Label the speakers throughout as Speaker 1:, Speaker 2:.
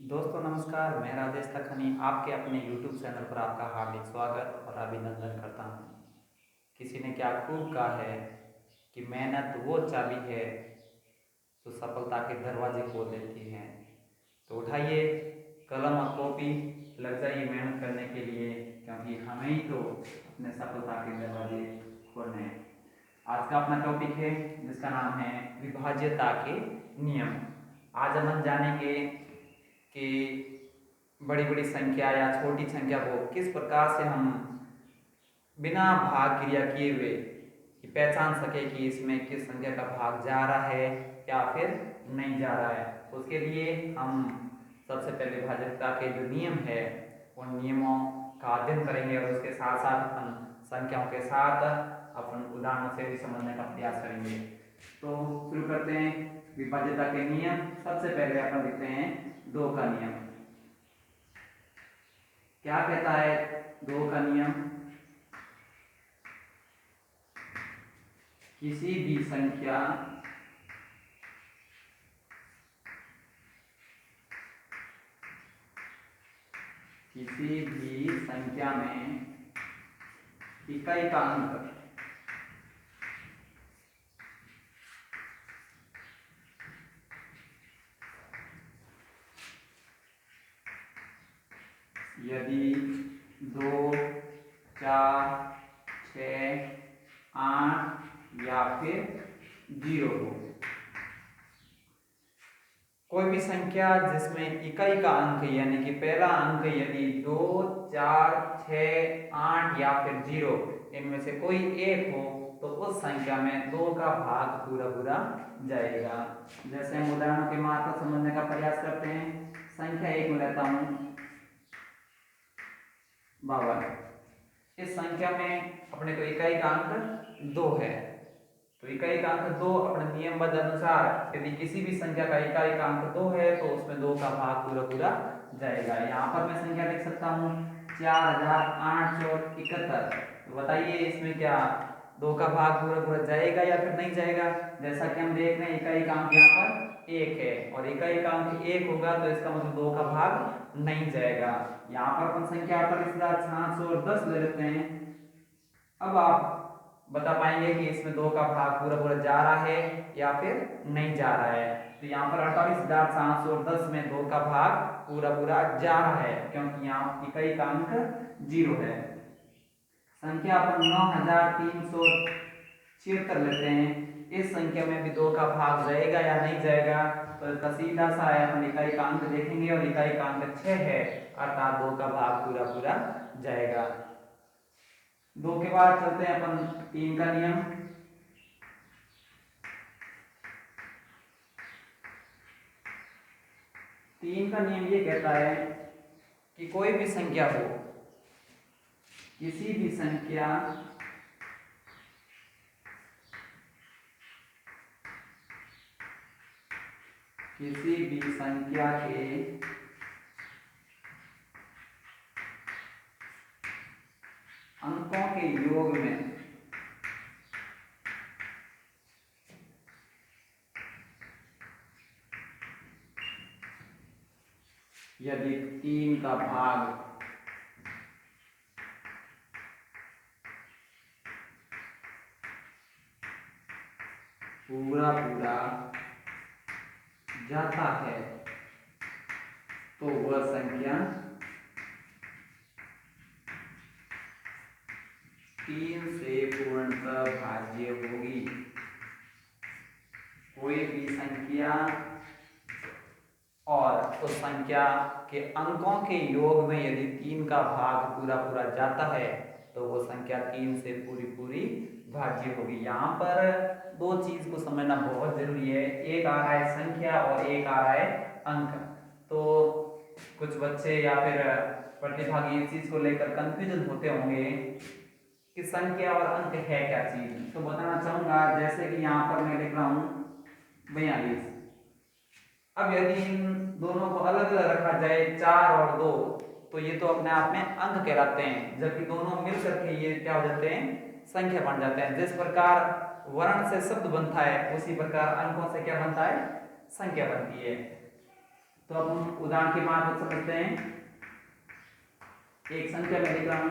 Speaker 1: दोस्तों नमस्कार, मैं राजेश लखनी आपके अपने YouTube चैनल पर आपका हार्दिक स्वागत और अभिनंदन करता हूँ। किसी ने क्या खूब कहा है कि मेहनत वो चाबी है जो सफलता के दरवाजे खोल देती है। तो उठाइए कलम और कॉपी, लग जाइए मेहनत करने के लिए, क्योंकि हमें ही तो अपने सफलता के दरवाजे खोलने हैं। आज का अपना टॉपिक है जिसका नाम है विभाज्यता के नियम। आज हम जानेंगे कि बड़ी बड़ी संख्या या छोटी संख्या को किस प्रकार से हम बिना भाग क्रिया किए हुए कि पहचान सके कि इसमें किस संख्या का भाग जा रहा है या फिर नहीं जा रहा है। उसके लिए हम सबसे पहले भाज्यता के जो नियम है उन नियमों का अध्ययन करेंगे और उसके साथ साथ अपन संख्याओं के साथ अपन उदाहरणों से भी समझने का प्रयास करेंगे। तो शुरू करते हैं विभाज्यता के नियम। सबसे पहले अपन लिखते हैं दो का नियम। क्या कहता है दो का नियम? किसी भी संख्या में इकाई का अंक यदि 2, 4, 6, 8 या फिर 0 हो, कोई भी संख्या जिसमें इकाई का अंक यानी कि पहला अंक यदि 2, 4, 6, 8 या फिर 0 इनमें से कोई एक हो तो उस संख्या में 2 का भाग पूरा पूरा जाएगा। जैसे हम उदाहरणों के मार्फत समझने का प्रयास करते हैं। संख्या 1 में लेता हूं 52। इस संख्या में अपने को इकाई का अंक 2 है, तो इकाई का अंक 2 अपने नियमबद्ध अनुसार यदि किसी भी संख्या का इकाई का अंक 2 है तो उसमें 2 का भाग पूरा पूरा जाएगा। यहाँ पर मैं संख्या लिख सकता हूँ 4871। तो बताइए इसमें क्या 2 का भाग पूरा पूरा जाएगा या फिर नहीं जाएगा? जैसा कि हम देख रहे हैं इकाई का अंक यहाँ पर 1 है और इकाई का अंक 1 होगा तो इसका मतलब 2 का भाग नहीं जाएगा। यहाँ पर अपन संख्या 48,610 ले लेते हैं। अब आप बता पाएंगे कि इसमें 2 का भाग पूरा पूरा जा रहा है या फिर नहीं जा रहा है। तो यहाँ पर 48,710 में 2 का भाग पूरा पूरा जा रहा है क्योंकि यहाँ इकाई का अंक 0 है। संख्या अपन 9376 लेते हैं। इस संख्या में भी 2 का भाग जाएगा या नहीं जाएगा? तो इसका सीधा सा है, अपन इकाई का अंक देखेंगे और इकाई का अंक 6 है अर्थात 2 का भाग पूरा पूरा जाएगा। 2 के बाद चलते हैं अपन 3 का नियम। 3 का नियम ये कहता है कि कोई भी संख्या हो, किसी भी संख्या के अंकों के योग में यदि 3 का भाग पूरा पूरा जाता है तो वह संख्या 3 से पूर्णतः भाज्य होगी। कोई भी संख्या और उस संख्या के अंकों के योग में यदि 3 का भाग पूरा पूरा जाता है तो वो संख्या 3 से पूरी पूरी भाज्य होगी। यहाँ पर दो चीज को समझना बहुत जरूरी है। एक आ रहा है संख्या और एक आ रहा है अंक। तो कुछ बच्चे या फिर प्रतिभागी इस चीज को लेकर कंफ्यूजन होते होंगे कि संख्या और अंक है क्या चीज। तो बताना चाहूंगा, जैसे कि यहाँ पर मैं लिख रहा हूँ 42। अब यदि इन दोनों को अलग अलग रखा जाए 4 और 2 तो ये तो अपने आप में अंक कहलाते हैं, जबकि दोनों मिल करके ये क्या हो जाते हैं, संख्या बन जाते हैं। जिस प्रकार वर्ण से शब्द बनता है उसी प्रकार अंकों से क्या बनता है, संख्या बनती है। तो अब हम उदाहरण के माध्यम से समझते हैं। एक संख्या में लिख रहा हूं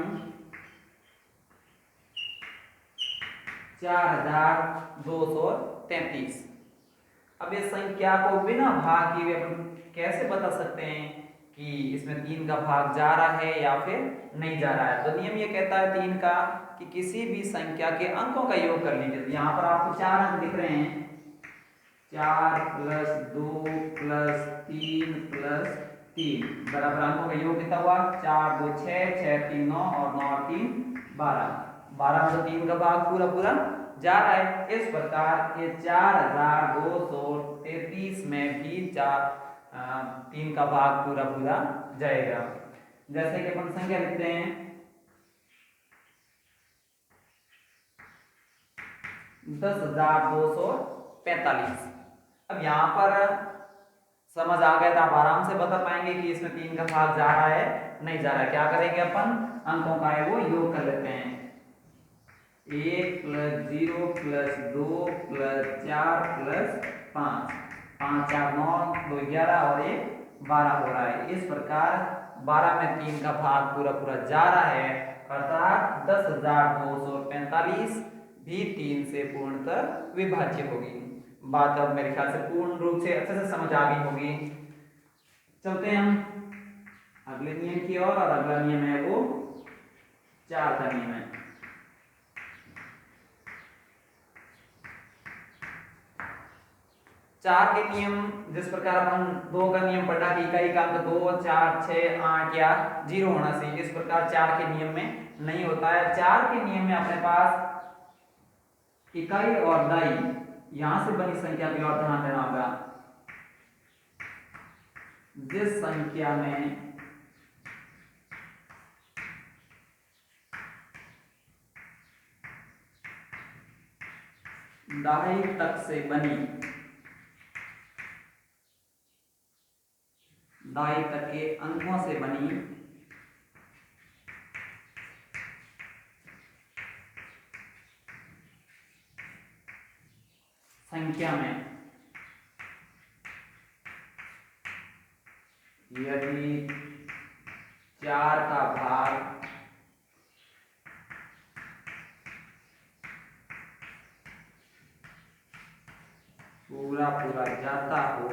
Speaker 1: 4233। अब इस संख्या को बिना भाग किए अपन कैसे बता सकते हैं कि इसमें 3 का भाग जा रहा है या फिर नहीं जा रहा है। तो नियम ये कहता है 3 का कि किसी भी संख्या के अंकों का योग कर लीजिए। तो यहाँ पर आपको 4 अंक दिख रहे हैं, 4 + 2 + 3 + 3 बराबर अंकों का योग कितना हुआ, 4 2 6, 6 3 9 और 9 और 3 12। 12 में 3 का भाग पूरा पूरा जा रहा है। इस प्रकार ये 4233 में भी 3 का भाग पूरा पूरा जाएगा। जैसे कि अपन संख्या लिखते हैं 10,245। अब यहाँ पर समझ आ गया तो आप आराम से बता पाएंगे कि इसमें 3 का भाग जा रहा है नहीं जा रहा है। क्या करेंगे अपन, अंकों का है वो योग कर लेते हैं। 1 + 0 + 2 + 4 + 5, 5 4 9 2 11 और 1 12 हो रहा है। इस प्रकार 12 में 3 का भाग पूरा पूरा जा रहा है, अर्थात 10,245 भी 3 से पूर्णतः विभाज्य होगी। बात अब मेरे ख्याल से पूर्ण रूप से अच्छे से समझ आ गई होगी। चलते हैं हम अगले नियम की ओर, और अगला नियम है वो 4 का नियम है। 4 के नियम जिस प्रकार अपन 2 का नियम पढ़ा कि इकाई का अंक 2 4 6 8 या 0 होना चाहिए, इस प्रकार 4 के नियम में नहीं होता है। 4 के नियम में अपने पास इकाई और दाई यहां से बनी संख्या की ओर ध्यान देना होगा। जिस संख्या में दाई तक से बनी, दाई तक के अंकों से बनी संख्या में यदि 4 का भाग पूरा पूरा जाता हो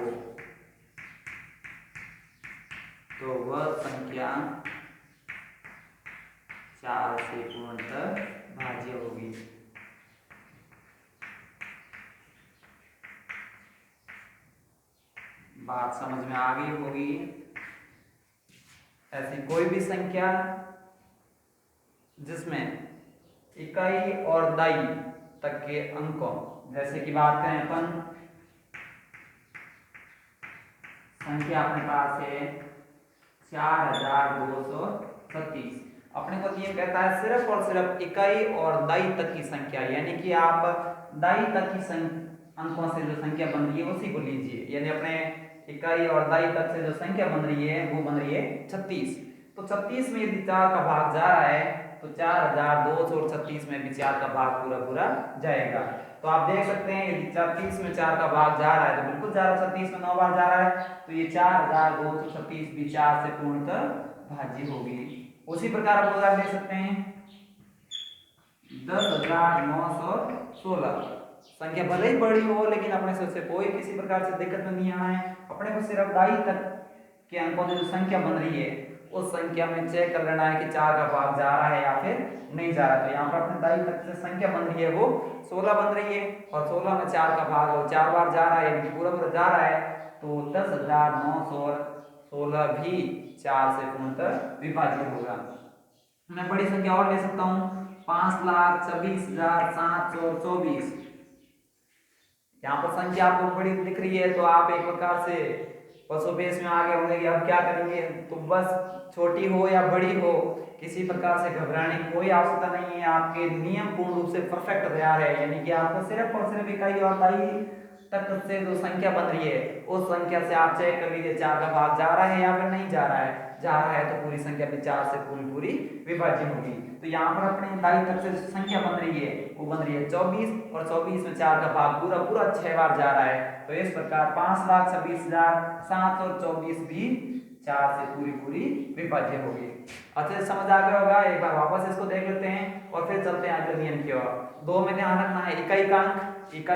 Speaker 1: तो वह संख्या 4 से पूर्णतः भाज्य होगी। बात समझ में आ गई होगी। ऐसी कोई भी संख्या जिसमें इकाई और दाई तक के अंकों, जैसे कि बात करें अपन संख्या अपने पास है 4236। अपने को ये कहता है सिर्फ और सिर्फ इकाई और दाई तक की संख्या, यानी कि आप दाई तक की अंकों से जो संख्या बन रही है उसी को लीजिए। यानी अपने इकाई और दाई तक से जो संख्या बन रही है वो बन रही है 36। तो 36 में यदि 4 का भाग जा रहा है तो 4236 में भी 4 का भाग पूरा पूरा जाएगा। तो आप देख सकते हैं यदि 36 में 4 का भाग जा रहा है तो बिल्कुल जा रहा है, 36 में 9 बार जा रहा है, तो ये 4236 भी 4 से पूर्णतः भाज्य होगी। उसी प्रकार आप उदाहरण दे सकते हैं 10,916। संख्या भले ही बड़ी हो लेकिन अपने से उससे कोई किसी प्रकार से दिक्कत में नहीं आना है। अपने को सिर्फ दाई तक के अंकों से जो संख्या बन रही है उस संख्या में चेक कर लेना है कि 4 का भाग जा रहा है या फिर नहीं जा रहा है। तो यहाँ पर अपने दाई तक से संख्या बन रही है वो 16 बन रही है, और 16 में 4 का भाग वो 4 बार जा रहा है, यानी पूरा पूरा जा रहा है, तो 10,916 भी 4 से पूर्णतः विभाज्य होगा। मैं बड़ी संख्या और ले सकता हूँ 5,26,724। यहाँ पर संख्या आपको बड़ी दिख रही है तो आप एक प्रकार से पशुपेश में आगे होंगे कि अब क्या करेंगे। तो बस छोटी हो या बड़ी हो किसी प्रकार से घबराने की कोई आवश्यकता नहीं है। आपके नियम पूर्ण रूप से परफेक्ट तैयार है, यानी कि आपको सिर्फ और सिर्फ इकाई और दाई तक से जो संख्या बन रही है उस संख्या से आप चेक कर लीजिए 4 का भाग जा रहा है या फिर नहीं जा रहा है। जा रहा है तो पूरी संख्या भी 4 से पूरी पूरी विभाज्य होगी। तो यहाँ पर अपने दाईं तरफ से जो संख्या बन रही है वो बन रही है 24 और 24 में 4 का भाग पूरा पूरा 6 बार जा रहा है। तो इस प्रकार 5,26,724 भी 4 से पूरी पूरी विभाज्य होगी। अच्छे से समझ आ गया होगा। एक बार वापस इसको देख लेते हैं और फिर चलते हैं अगले नियम की ओर। 2 में ध्यान रखना है इकाई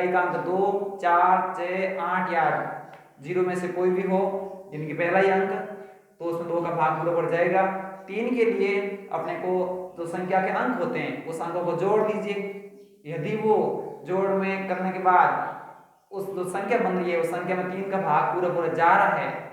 Speaker 1: का अंक 2, 4, 6, 8 या 0 में से कोई भी हो, जिनकी पहला ही अंक, तो उसमें 2 का भाग पूरा पड़ जाएगा। 3 के लिए अपने को जो संख्या के अंक होते हैं उस अंकों को जोड़ लीजिए। यदि वो जोड़ में करने के बाद उस जो संख्या बन रही है उस संख्या में 3 का भाग पूरा पूरा जा रहा है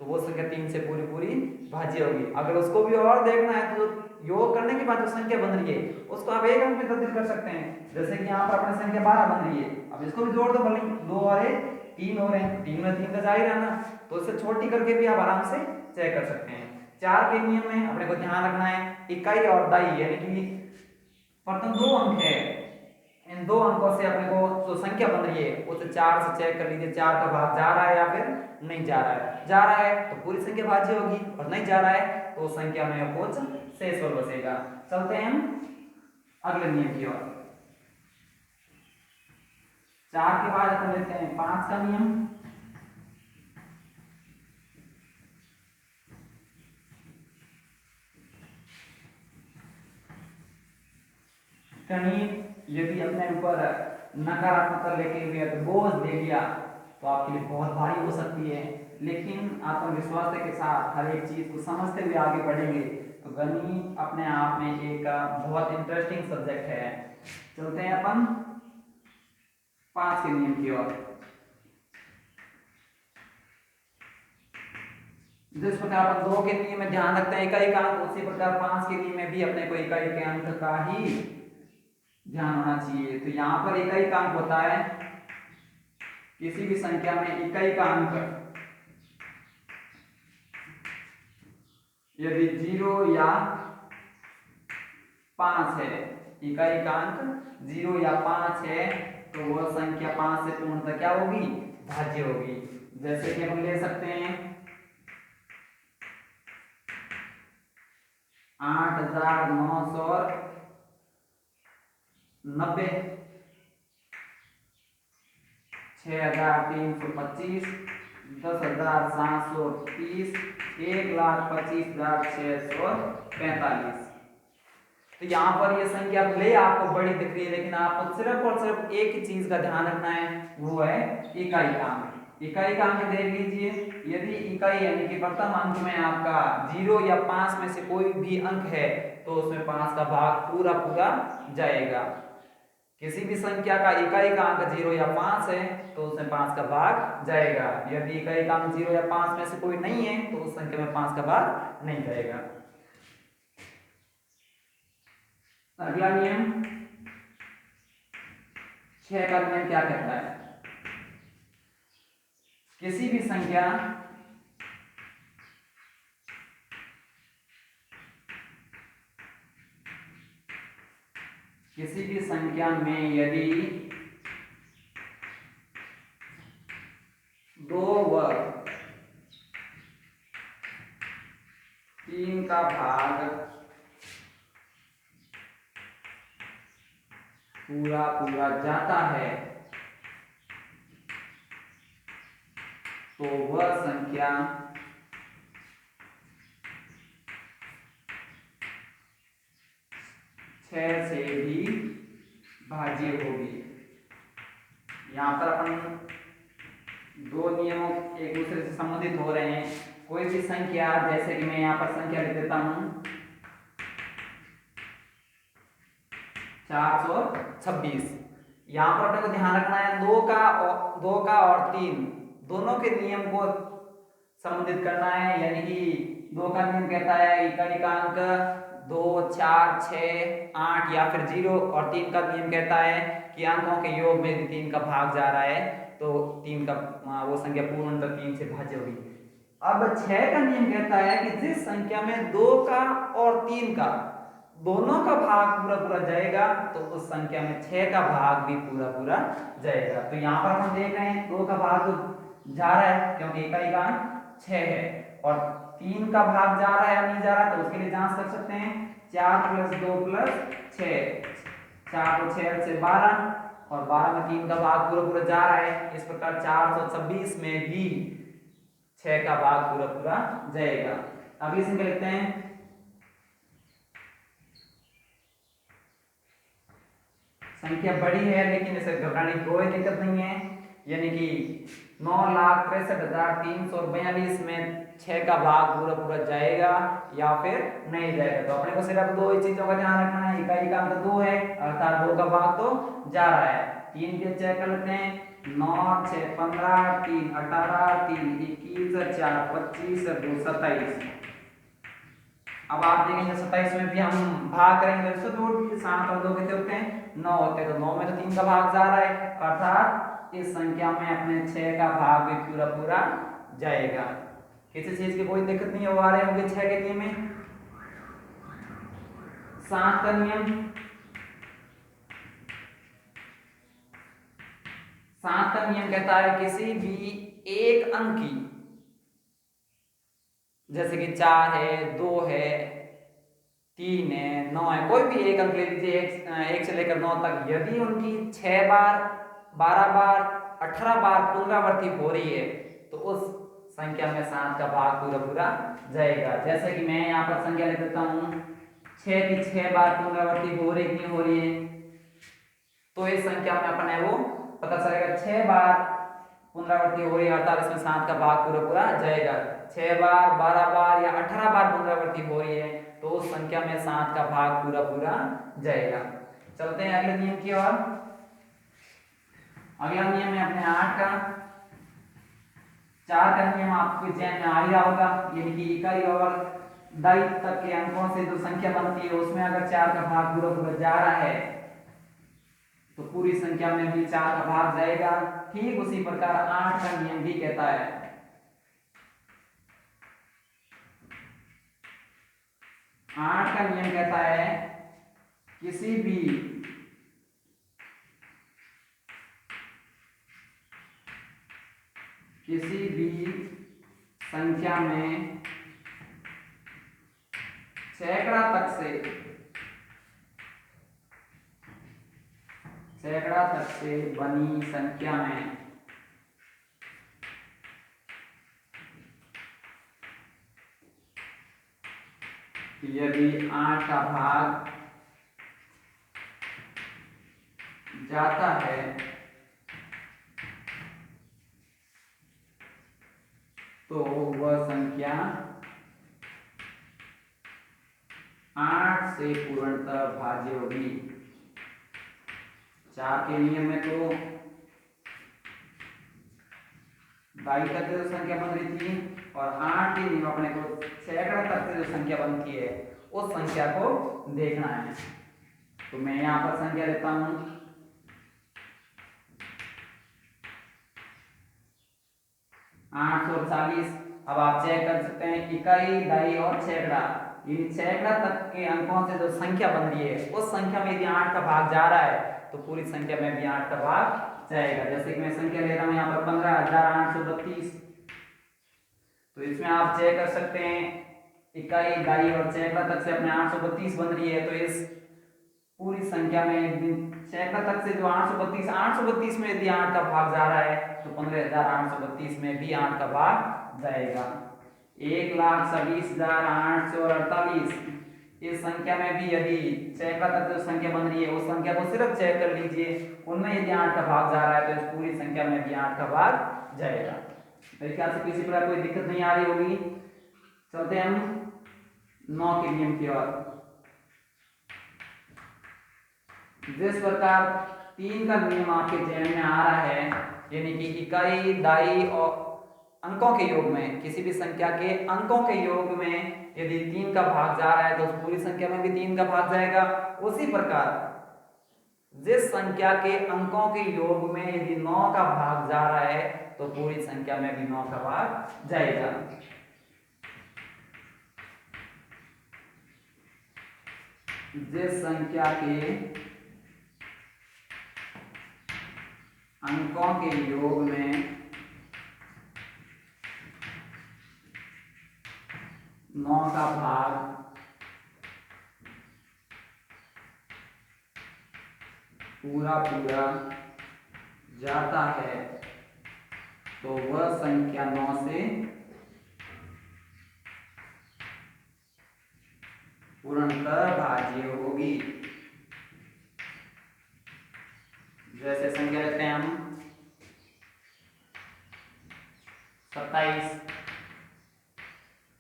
Speaker 1: तो वो संख्या 3 से पूरी पूरी भाज्य होगी। अगर उसको भी और देखना है तो योग करने के बाद जो संख्या बन रही है उसको आप एक अंक में तब्दील कर सकते हैं। जैसे कि यहाँ पर अपनी संख्या 12 बन रही है, अब इसको भी जोड़ दो, भले 2 और 3 हो रहे हैं, 3 में 3 का जा ही रहना, तो इसे छोटी करके भी आप आराम से चेक कर सकते हैं। 4 के नियम में अपने को ध्यान रखना है इकाई और दाई यानी कि प्रथम 2 अंक है, इन 2 अंकों से अपने को जो संख्या बन रही है उसे 4 से चेक कर लीजिए 4 का भाग जा रहा है या फिर नहीं जा रहा है। जा रहा है तो पूरी संख्या भाज्य होगी और नहीं जा रहा है तो संख्या में अपोच शेष वर्ग बचेगा। चलते हैं हम अगले नियम की ओर। 4 के बाद अपन लेते हैं 5 का नियम। कहीं यदि अपने ऊपर नकारात्मकता लेके हुए तो बोझ दे दिया तो आपके लिए बहुत भारी हो सकती है, लेकिन आत्मविश्वास के साथ हर एक चीज को समझते हुए आगे बढ़ेंगे तो गणित अपने आप में एक बहुत इंटरेस्टिंग सब्जेक्ट है। चलते हैं अपन 5 के नियम की ओर। जिस प्रकार अपन 2 के नियम में ध्यान रखते हैं इकाई का अंक, उसी प्रकार 5 के नियम में भी अपने को इकाई के अंक का ही ध्यान होना चाहिए। तो यहाँ पर इकाई का अंक होता है किसी भी संख्या में इकाई का अंक यदि 0 या 5 है, इकाई का अंक 0 या 5 है तो वह संख्या 5 से पूर्णतः क्या होगी, भाज्य होगी। जैसे कि हम ले सकते हैं 8,990, 6,325, 10,730, 1,25,645। तो यहाँ पर ये संख्या भले आपको बड़ी दिख रही है लेकिन आपको सिर्फ और सिर्फ एक ही चीज का ध्यान रखना है, वो है इकाई का अंक। इकाई का अंक देख लीजिए, यदि इकाई यानी कि प्रथम अंक में आपका 0 या 5 में से कोई भी अंक है तो उसमें 5 का भाग पूरा पूरा जाएगा। किसी भी संख्या का इकाई का अंक 0 या 5 है तो उसमें 5 का भाग जाएगा। यदि इकाई का अंक 0 या 5 में से कोई नहीं है तो उस संख्या में 5 का भाग नहीं जाएगा। अगला नियम 6 का नियम क्या कहता है, किसी भी संख्या में यदि 2 वर्ग 3 का भाग पूरा पूरा जाता है तो वह संख्या छह से भी भाज्य होगी। यहाँ पर अपन 2 नियमों एक दूसरे से संबंधित हो रहे हैं। कोई भी संख्या, जैसे कि मैं यहाँ पर संख्या लिख देता हूं 426, यहाँ पर अपने को ध्यान रखना है 2 का और 3 दोनों के नियम को संबंधित करना है। यानी कि 2 का नियम कहता है इकाई का अंक 2, 4, 6, 8 या फिर 0 और 3 का नियम कहता है कि अंकों के योग में 3 का भाग जा रहा है तो 3 का वो संख्या पूर्णतः 3 से भाज्य होगी। अब 6 का नियम कहता है कि जिस संख्या में 2 का और 3 का दोनों का भाग पूरा पूरा जाएगा तो उस संख्या में 6 का भाग भी पूरा पूरा जाएगा। तो यहाँ पर हम देख रहे हैं 2 का भाग तो जा रहा है क्योंकि इकाई का 6 है, और 3 का भाग जा रहा है या नहीं जा रहा, तो उसके लिए जांच कर सकते हैं। 4 + 2 + 6, 4 और 6 से 12, और 12 में 3 का भाग पूरा पूरा जा रहा है। इस प्रकार 426 में भी 6 का भाग पूरा पूरा जाएगा। अगली संख्या लिखते हैं। संख्या बड़ी है लेकिन इसे घबराने की कोई दिक्कत नहीं है, यानी कि 9,63,342 में 6 का भाग पूरा पूरा जाएगा या फिर नहीं जाएगा। तो अपने को सिर्फ दो ही चीजों का ध्यान रखना है। इकाई का अंक 2 है अर्थात 2 का भाग तो जा रहा है। 3 के चेक कर लेते हैं। 9, 6, 15, 3, 18, 3, 21, 4, 25, 2, 27। अब आप देखेंगे 27 में भी हम भाग करेंगे तो 7 और 2 कितने होते हैं? 9 होते हैं। तो 9 में तो 3 का भाग जा रहा है अर्थात इस संख्या में अपने 6 का भाग भी पूरा पूरा जाएगा। किसी चीज की कोई दिक्कत नहीं हो आ रहे होंगे 6 के नियम में। 7 का नियम, 7 का नियम कहता है किसी भी एक अंक की, जैसे कि 4 है, 2 है, 3 है, 9 है, कोई भी एक अंक ले लीजिए, 1 से लेकर 9 तक, यदि उनकी 6 बार, 12 बार, 18 बार पुनरावृत्ति हो रही है तो उस संख्या में 7 का भाग पूरा पूरा जाएगा। जैसे कि मैं यहाँ पर संख्या लिख देता हूँ, 6 की 6 बार पुनरावृत्ति हो रही नहीं हो रही है, तो इस संख्या में अपन है वो पता चलेगा। 6 बार पुनरावृत्ति हो रही है अर्थात इसमें 7 का भाग पूरा पूरा जाएगा। 6 बार, 12 बार या 18 बार पुनरावृत्ति हो रही है तो उस संख्या में 7 का भाग पूरा पूरा जाएगा। चलते हैं अगले नियम की ओर। अगला नियम है अपने 8 का। 4 का नियम आपको चयन में आ ही रहा होगा, यानी कि इकाई और दाई तक के अंकों से जो संख्या बनती है उसमें अगर 4 का भाग पूरा पूरा जा रहा है तो पूरी संख्या में भी 4 का भाग जाएगा। ठीक उसी प्रकार 8 का नियम भी कहता है, 8 का नियम कहता है किसी भी संख्या में सैकड़ा तक से बनी संख्या में यदि 8 का भाग जाता है तो वह संख्या 8 से पूर्णतः भाज्य होगी। 4 के नियम में तो दाई तक जो संख्या बन रही थी, और 8 के नियम अपने को सैकड़ा तक से जो संख्या बनती है उस संख्या को देखना है। तो मैं यहाँ पर संख्या लेता हूं 840। अब आप चेक कर सकते हैं इकाई, दाई और सैकड़ा, इन सैकड़ा तक के अंकों से जो संख्या बन रही है उस संख्या में यदि 8 का भाग जा रहा है तो पूरी संख्या में भी 8 का भाग जाएगा। जैसे कि मैं संख्या ले रहा हूं यहाँ पर 15,832। तो इसमें आप चेक कर सकते हैं इकाई, दाई और सैकड़ा तक से अपने 832 बन रही है, तो इस पूरी संख्या में सैकड़ा तक से जो 832 में यदि 8 का भाग जा रहा है तो 15,832 में भी 8 का भाग जाएगा। 1,26,848 इस संख्या में भी यदि सैकड़ा तक जो संख्या बन रही है उस संख्या को सिर्फ चेक कर लीजिए, उनमें यदि 8 का भाग जा रहा है तो इस पूरी संख्या में भी 8 का भाग जाएगा। मेरे ख्याल से किसी प्रकार कोई दिक्कत नहीं आ रही होगी। चलते हैं हम 9 के नियम की ओर। जिस प्रकार 3 का नियम आपके जहन में आ रहा है, यानी कि इकाई, दाई और अंकों के योग में, किसी भी संख्या के अंकों के योग में यदि 3 का भाग जा रहा है तो उस पूरी संख्या में भी 3 का भाग जाएगा। उसी प्रकार जिस संख्या के अंकों के योग में यदि 9 का भाग जा रहा है तो पूरी संख्या में भी 9 का भाग जाएगा। जिस संख्या के अंकों के योग में 9 का भाग पूरा पूरा जाता है तो वह संख्या 9 से पूर्णतः भाज्य होगी। जैसे संख्या लेते हैं हम 27।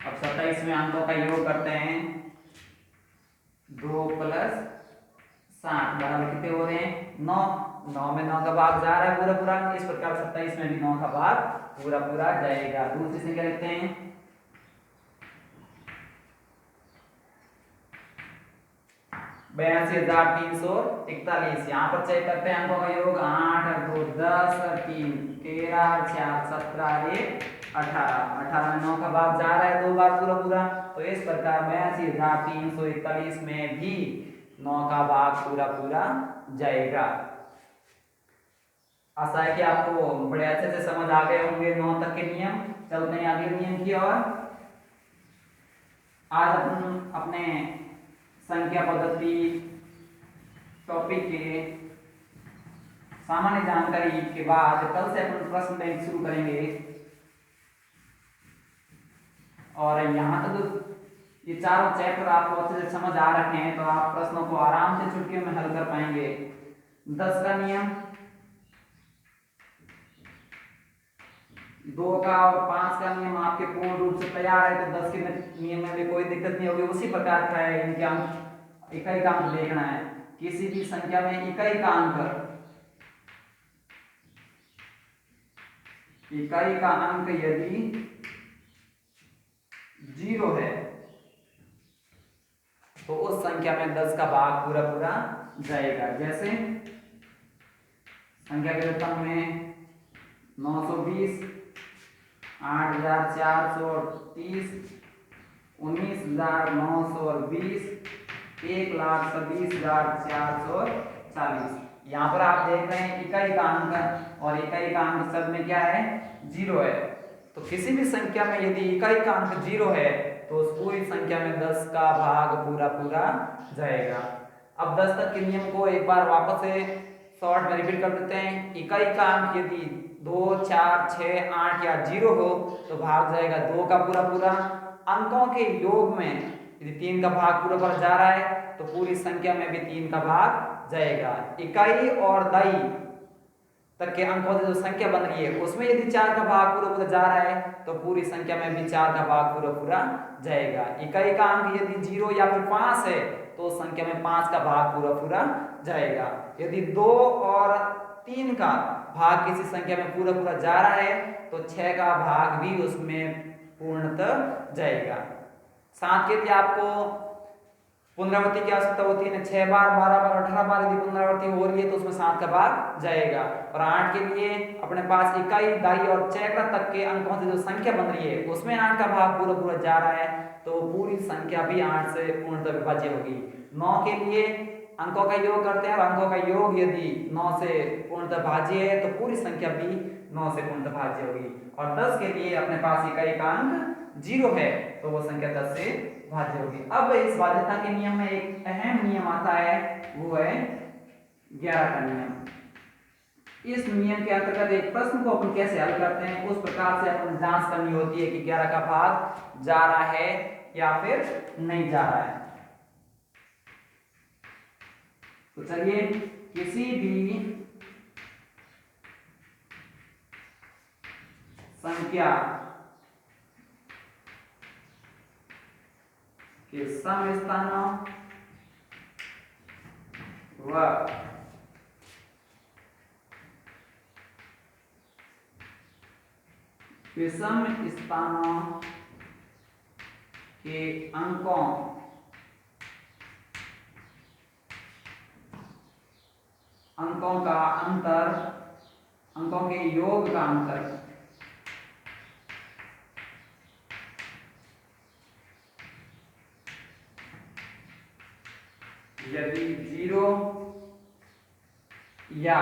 Speaker 1: अब 27 में अंकों का योग करते हैं 2 + 7 बराबर कितने हो रहे हैं 9। 9 में 9 का भाग जा रहा है पूरा पूरा, इस प्रकार 27 में भी 9 का भाग पूरा पूरा जाएगा। दूसरी संख्या लिखते हैं 82,341। यहाँ पर चेक करते हैं अंकों का योग 8 और 2 10 और 3 13 और 4 17 और 1 18। 18 में 9 का भाग जा रहा है 2 बार पूरा पूरा, तो इस प्रकार 82,341 में भी 9 का भाग पूरा पूरा जाएगा। आशा है कि आपको बड़े अच्छे से समझ आ गए होंगे 9 तक के नियम। चलते हैं आगे नियम की ओर। आज अपन अपने संख्या पद्धति टॉपिक के सामान्य जानकारी के बाद कल से अपन प्रश्न बैंक शुरू करेंगे। और यहाँ तक ये चारों चैप्टर आपको अच्छे से समझ आ रखे हैं तो आप प्रश्नों को आराम से छुट्टियों में हल कर पाएंगे। 10 का नियम, 2 का और 5 का नियम आपके पूर्ण रूप से तैयार है तो 10 के नियम में भी कोई दिक्कत नहीं होगी। उसी प्रकार का है, इनके अंक इकाई का अंक देखना है। किसी भी संख्या में इकाई का अंक यदि 0 है तो उस संख्या में 10 का भाग पूरा पूरा जाएगा। जैसे संख्या के रूप में 920, 8,430, 19,920, 1,26,440। यहाँ पर आप देख रहे हैं इकाई का अंक, और इकाई का अंक सब में क्या है 0 है। तो किसी भी संख्या में यदि इकाई का अंक 0 है तो उस पूरी संख्या में 10 का भाग पूरा पूरा जाएगा। अब 10 तक के नियम को एक बार वापस से शॉर्ट में रिपीट कर देते हैं। इकाई का अंक यदि 2, 4, 6, 8 या 0 हो तो भाग जाएगा 2 का पूरा पूरा। अंकों के योग में यदि 3 का भाग पूरा पूरा जा रहा है तो पूरी संख्या में भी 3 का भाग जाएगा। इकाई और दाई तक के अंकों से जो संख्या बन रही है उसमें यदि 4 का भाग पूरा पूरा जा रहा है तो पूरी संख्या में भी 4 का भाग पूरा पूरा जाएगा। इकाई का अंक यदि 0 या फिर 5 है तो संख्या में 5 का भाग पूरा पूरा जाएगा। यदि 2 और 3 का भाग किसी संख्या में पूरा पूरा जा रहा है तो 6 का भाग भी उसमें पूर्णतः जाएगा। 7 के लिए आपको पुनरावृत्ति की आवश्यकता होती है, 6 बार 12 बार 18 बार यदि पुनरावृत्ति हो रही है तो उसमें 7 का भाग जाएगा। और 8 के लिए अपने पास इकाई, दाई और चैकड़ा तक के अंकों से जो संख्या बन रही है उसमें 8 का भाग पूरा पूरा जा रहा है तो पूरी संख्या भी 8 से पूर्णतः विभाज्य होगी। 9 के लिए अंकों का योग करते हैं और अंकों का योग यदि 9 से पूर्णतः भाज्य है तो पूरी संख्या भी 9 से पूर्णतः भाज्य होगी। और 10 के लिए अपने पास इकाई का अंक 0 है तो वो संख्या 10 से भाज्य होगी। अब इस भाज्यता के नियम में एक अहम नियम आता है, वो है 11 का नियम। इस नियम के अंतर्गत एक प्रश्न को अपन कैसे हल करते हैं उस प्रकार से अपन जांच करनी होती है कि 11 का भाग जा रहा है या फिर नहीं जा रहा है। तो चलिए, किसी भी संख्या के सम स्थानों व विषम स्थानों के अंकों का अंतर, अंकों के योग का अंतर यदि 0 या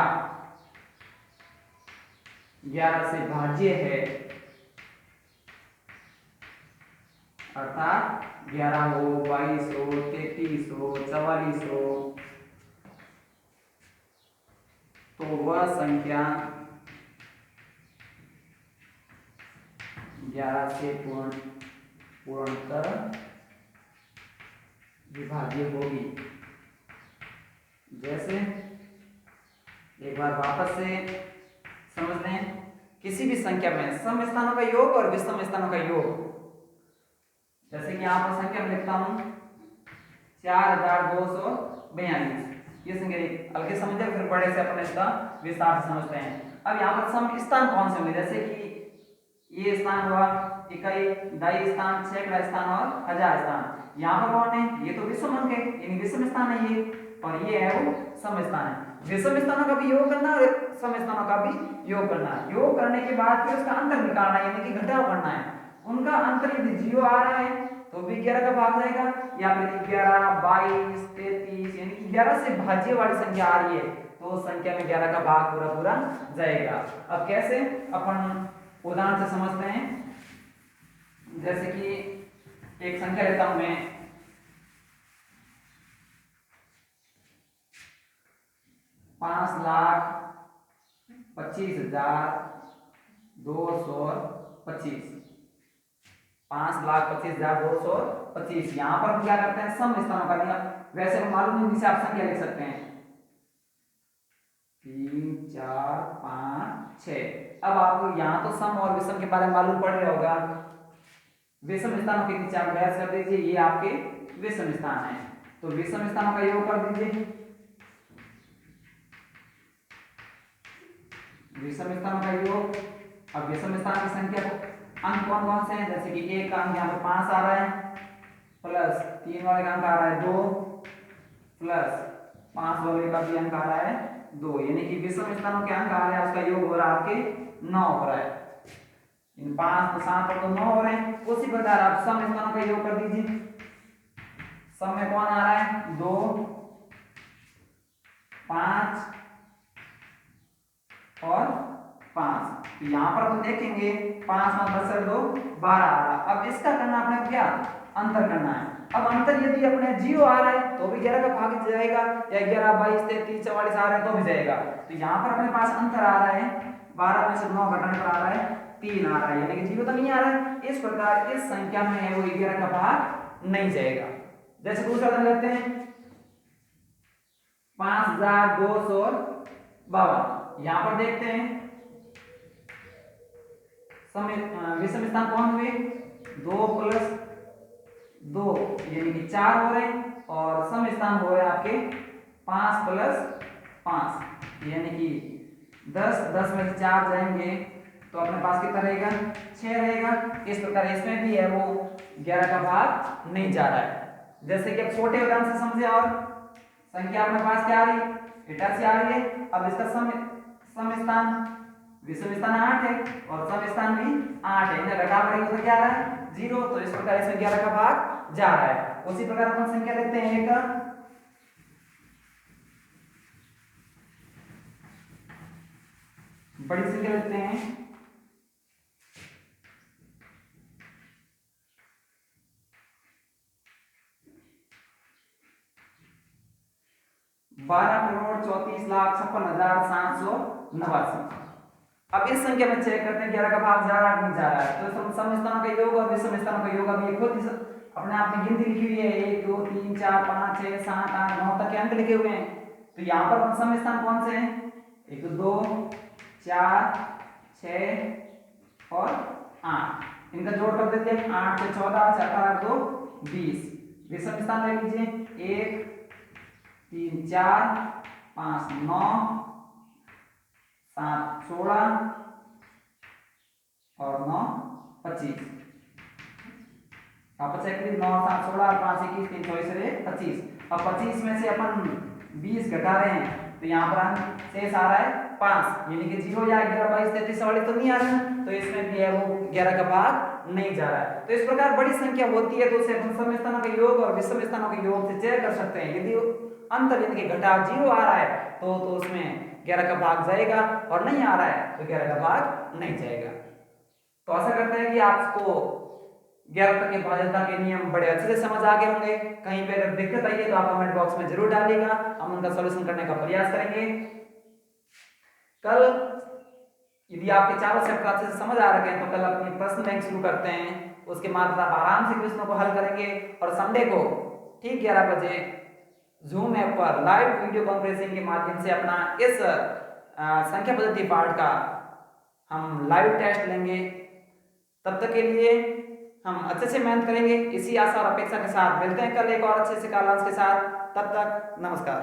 Speaker 1: 11 से भाज्य है, अर्थात 11 हो, 22 हो, 33 हो, 44 हो, तो वह संख्या 11 से पूर्णतः विभाज्य होगी। जैसे एक बार वापस से समझ लें, किसी भी संख्या में सम स्थानों का योग और विषम स्थानों का योग, जैसे कि यहां पर संख्या में लिखता हूं 4242, ये संख्या हल्के समझे, फिर बड़े से अपने इसका विस्तार से समझते हैं। अब यहाँ पर सम स्थान कौन से होंगे, जैसे कि ये स्थान हुआ इकाई, दाई स्थान, सैकड़ा स्थान और हजार स्थान। यहाँ पर कौन है, ये तो विषम अंक है, यानी विषम स्थान है ये, और ये है वो सम स्थान है। विषम स्थानों का भी योग करना है और सम स्थानों का भी योग करना है। योग करने के बाद फिर उसका अंतर निकालना है, यानी कि घटाव करना है। उनका अंतर यदि 0 आ रहा है तो भी 11 का भाग जाएगा, या फिर 11, 22, 33 यानी कि 11 से भाज्य वाली संख्या आ रही है तो उस संख्या में 11 का भाग पूरा पूरा जाएगा। अब कैसे, अपन उदाहरण से समझते हैं। जैसे कि एक संख्या लेता हूं मैं 5,25,225, 5,25,225। यहां पर हम क्या करते हैं, सम स्थानों का लिया, वैसे हम मालूम नहीं से आप संख्या लिख सकते हैं 3, 4, 5, 6। अब आपको यहाँ तो सम और विषम के बारे में मालूम पड़ रहा होगा। विषम स्थानों के नीचे आप बहस कर दीजिए, ये आपके विषम स्थान है, तो विषम स्थानों का योग कर दीजिए। विषम स्थानों का योग, अब विषम स्थान की संख्या को अंक कौन कौन से हैं, जैसे कि एक का अंक यहाँ पर 5 आ रहा है, प्लस 3 वाले का अंक आ रहा है 2, प्लस 5 वाले का भी अंक आ रहा है 2, यानी कि विषम स्थानों के अंक आ रहे हैं, उसका योग हो रहा है आपके 9 हो रहा है। इन 5 तो 7 और तो 9 हो रहे हैं। उसी प्रकार आप सम स्थानों का योग कर दीजिए। सम में कौन आ रहा है, 2, 5 और 5। तो यहां पर हम देखेंगे 5 और 10 और 2 12 आ रहा है। अब इसका करना अपने क्या, अंतर करना है। अब अंतर यदि अपने 0 आ रहा है तो भी 11 का भाग जाएगा, या 11, 22, 33, 44 आ रहा है तो भी जाएगा। तो यहाँ पर अपने पास अंतर आ रहा है, 12 में से 9 घटाने पर आ रहा है 3 आ रहा है, यानी कि 0 तो नहीं आ रहा है। इस प्रकार इस संख्या में है वो 11 का भाग नहीं जाएगा। जैसे दूसरा उदाहरण लेते हैं 5,252। यहां पर देखते हैं विषम स्थान कौन हुए, 2 प्लस 2 यानी कि 4 हो रहे हैं, और सम स्थान हो रहे हैं आपके 5 प्लस 5 यानी कि 10, 10 में से 4 जाएंगे तो अपने पास कितना रहेगा, 6 रहेगा। इस प्रकार इसमें भी है वो 11 का भाग नहीं जा रहा है। जैसे कि अब छोटे उदाहरण से समझे, और संख्या अपने पास क्या आ रही, 88 आ रही है। अब इसका सम स्थान, विषम स्थान 8 है और सम स्थान भी 8 है, इन्हें घटा करेंगे तो क्या आ रहा है, 0। तो इस प्रकार इसमें 11 का भाग जा रहा है। उसी प्रकार अपन संख्या लेते हैं एक बड़ी संख्या लेते हैं 12,34,56,789। अब इस संख्या में चेक करते हैं 11 का भाग जा रहा है नहीं जा रहा है। तो सम स्थानों का योग और विषम स्थानों का योग, अब ये खुद अपने आप में गिनती लिखी हुई है, 1, 2, 3, 4, 5, 6, 7, 8, 9 तक के अंक लिखे हुए हैं। तो यहाँ पर सम स्थान कौन से हैं, 1, 2, 4, 6 और 8। इनका जोड़ कर देते हैं, 8 से 14, 18, 2, 20। विषम स्थान ले लीजिए, 1, 3, 4, 5, 9, 7, 16 और 9, 25। आप चेक करिए, 9, 7, 16 और 5, 21, 3, 24, 25। अब 25 में से अपन 20 घटा रहे हैं तो यहाँ पर अंक शेष आ रहा है 5, यानी कि 0 या 11, 22, 33 वाले तो नहीं आ रहे हैं, तो इसमें भी है वो 11 का भाग नहीं जा रहा है। तो इस प्रकार बड़ी संख्या होती है तो उसे अपन सम स्थानों के योग और विषम स्थानों के योग से चेक कर सकते हैं। यदि अंतर यानी कि घटा 0 आ रहा है तो उसमें 11 का भाग जाएगा, और नहीं आ रहा है तो 11 का भाग नहीं जाएगा। तो आशा करते हैं कि आपको 11 तक के भाज्यता के नियम बड़े अच्छे से समझ आ गए होंगे। कहीं पे अगर दिक्कत आई है तो आप कमेंट बॉक्स में जरूर डालिएगा, हम उनका सॉल्यूशन करने का प्रयास करेंगे। कल यदि आपके चारों चैप्टर अच्छे से समझ आ रखे हैं तो कल अपनी प्रश्न बैंक शुरू करते हैं, उसके बाद आप आराम से क्वेश्चनों को हल करेंगे। और संडे को ठीक 11 बजे जूम ऐप पर लाइव वीडियो कॉन्फ्रेंसिंग के माध्यम से अपना इस संख्या पद्धति पाठ का हम लाइव टेस्ट लेंगे। तब तक के लिए हम अच्छे से मेहनत करेंगे, इसी आशा और अपेक्षा के साथ मिलते हैं कल एक और अच्छे से कालांश के साथ। तब तक नमस्कार।